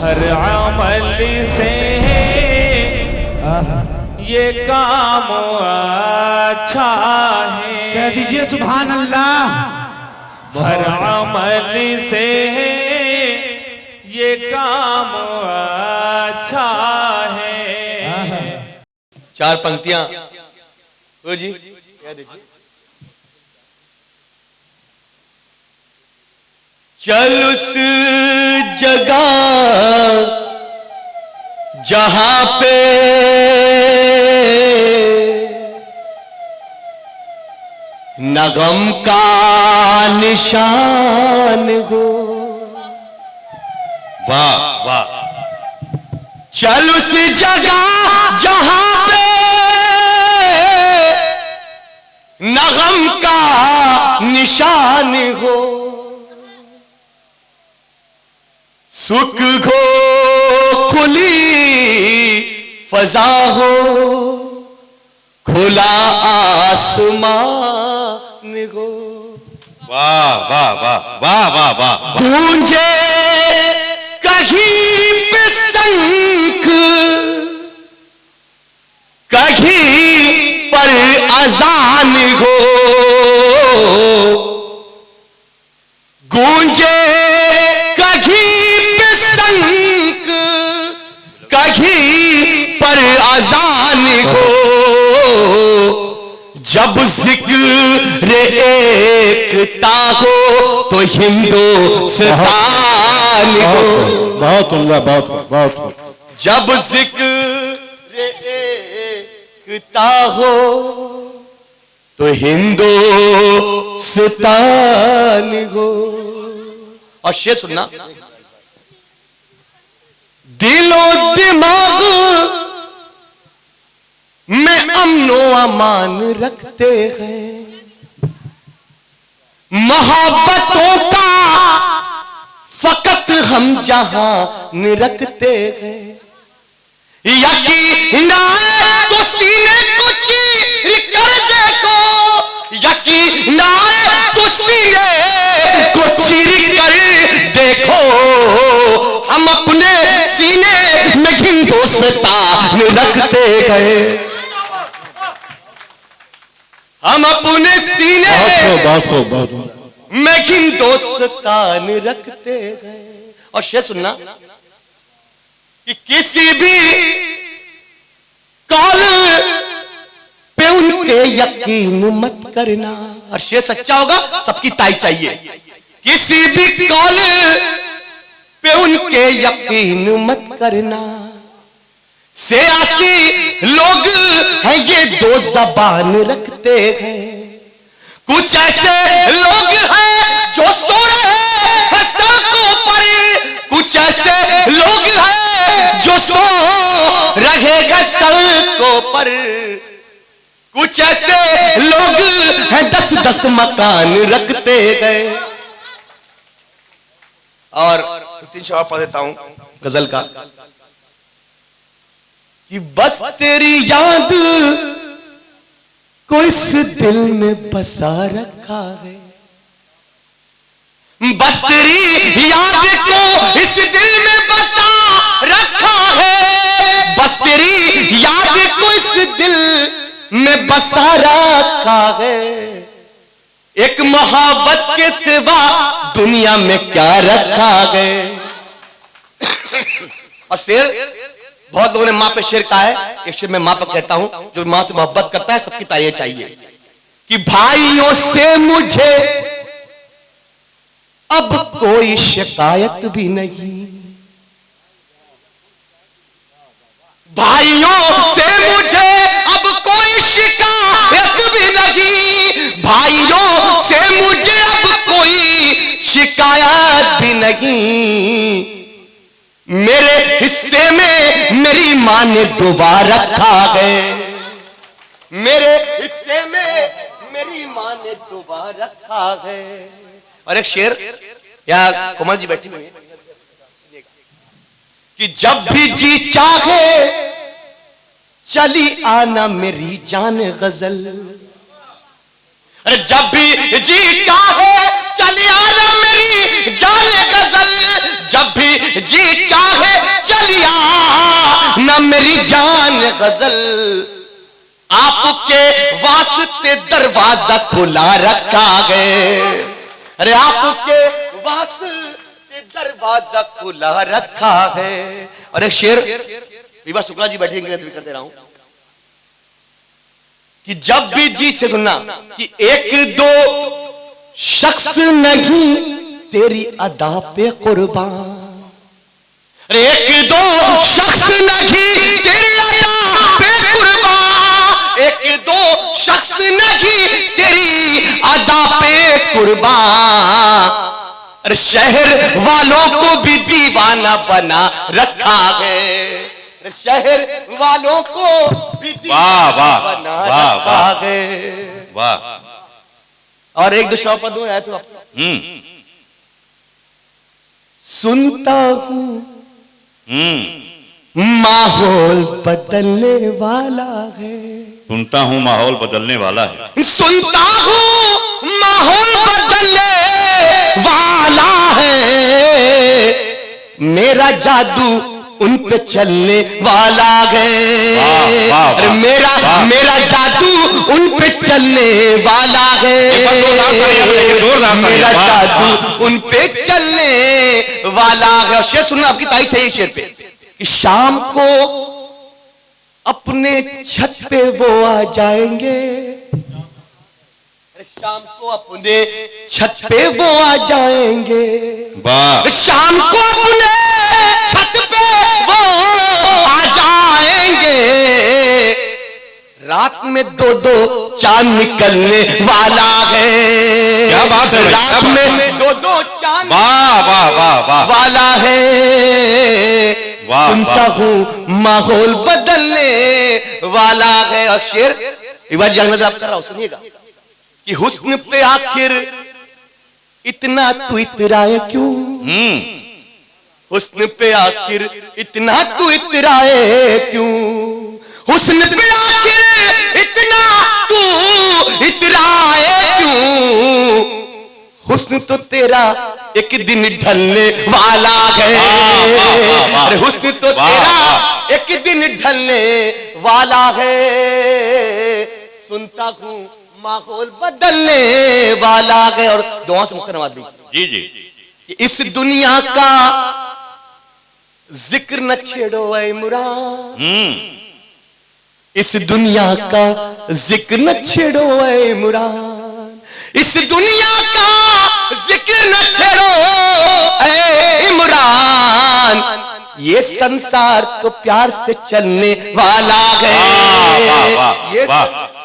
हर अमल से ये काम अच्छा है। कह दीजिए सुभान अल्लाह। हर अमल से ये काम अच्छा है। चार पंक्तियां ओ जी क्या देखिए। चल उस जगह जहां पे न गम का निशान हो। वाह वाह। चल उस जगह जहां पे न गम का निशान हो। सुख हो खुली फजा हो, खुला आसमान हो। वाह वाह वाह वाह वाह वाह। गूंजे कहीं पे शंख, कहीं पर अजान हो। गूंजे कहीं पे शंख, कहीं पर अजान हो। जब जिक्र एकता हो तो हिंदुस्तान हो। बहुत उम्दा, बहुत बहुत। जब जिक्र एकता हो तो हिंदुस्तान हो। और शेर सुनना। दिलो दिमाग में अमनो अमान रखते हैं, मोहब्बतों का फकत हम जहां रखते हैं। यकीन आए तो सीने को चीर कर देखो, यकीन आए तो सीने को चीर कर देखो। हम अपने सीने में हिंदुस्तान रखते गए, हम अपने सीने में हिंदुस्तान रखते गए। और शेर सुनना कि किसी भी कॉल पे उनके यकीन मत करना। और शेर सच्चा होगा, सबकी ताई चाहिए। किसी भी कॉल पे उनके यकीन मत करना। सियासी लोग हैं ये दो जबान रखते हैं। कुछ ऐसे लोग हैं जो सो रहे हैं सड़कों पर, कुछ ऐसे लोग हैं जो सो रहेगा सड़कों पर। कुछ ऐसे लोग हैं 10-10 मकान रखते गए। और 3 शब्द पढ़ देता हूं गजल का कि बस तेरी याद को इस दिल में बसा रखा है। बस तेरी याद को इस दिल में बसा रखा है। बस तेरी याद को इस दिल में बसा रखा है। एक मोहब्बत के सिवा दुनिया में क्या रखा गए। और शेर बहुत लोगों ने मां पे शेर कहा है, एक शेर मैं मां पे कहता हूं। जो मां से मोहब्बत करता है सबकी तारीफ चाहिए कि भाइयों से मुझे अब कोई शिकायत भी नहीं। भाइयों से मुझे अब कोई शिकायत भी नहीं। भाइयों से मुझे अब कोई शिकायत भी नहीं। मेरे हिस्से में मेरी मां ने दुआ रखा है। मेरे हिस्से में मेरी मां ने दुआ रखा है। और एक शेर यहाँ कोमल जी बैठी हुई है कि जब भी जी चाहे चली आना मेरी जान गजल। अरे जब भी जी चाहे चली आना मेरी जान गजल। जब भी जी चाहे सुनना मेरी जान गजल, आपके वास्ते दरवाजा खुला रखा है। अरे आपके वास्ते दरवाजा खुला रखा है। और एक शेर विभा शुक्ला जी बैठेंगे तो कर दे रहा हूं कि जब भी जी से सुनना कि एक दो शख्स नहीं तेरी अदा पे कुर्बान। अरे एक दो शख्स नहीं तेरी अदा पे कुर्बान, एक दो शख्स नहीं तेरी अदा पे कुर्बान। अरे शहर वालों को भी दीवाना बना रखा है, शहर वालों को भी दीवाना बना रखा है। वाह। और एक दो शौपद है तो सुनता हूं माहौल बदलने वाला है। सुनता हूँ माहौल बदलने वाला है। सुनता हूँ माहौल बदलने वाला है, मेरा जादू उन पे चलने वाला है। अरे मेरा जादू उन पे चलने वाला है, मेरा जादू उन पे चलने वाला है। शेर सुनना आपकी तारीफ चाहिए शेर पे कि शाम को अपने छत पे वो आ जाएंगे, शाम को अपने छत पे वो आ जाएंगे। शाम को अपने छत पे वो आ जाएंगे, रात में दो दो चांद निकलने वाला है। क्या बात है, रात में दो दो चांद वाला है। सुनता हूँ माहौल बदलने वाला है। अक्षर एक बार जागना जब कर रहा हूं, सुनिएगा कि हुस्न पे आखिर इतना तू इतराए क्यों, हुस्न पे आखिर इतना तू इतराए क्यों, हुस्न पे आखिर इतना तू इतराए क्यों, हुस्न तो तेरा एक दिन ढलने वाला है। अरे हुस्न तो तेरा एक दिन ढलने वाला है। सुनता हूं माहौल बदलने वाला है। और दुआ से मुक्कर नवाज दीजिए। जी जी। इस दुनिया का जिक्र न छेड़ो ऐ मुराद, इस दुनिया का जिक्र न छेड़ो ऐ मुराद, इस दुनिया का जिक्र न छेड़ो ऐ इमरान, ये संसार तो प्यार से चलने वाला है। वाह वाह वाह।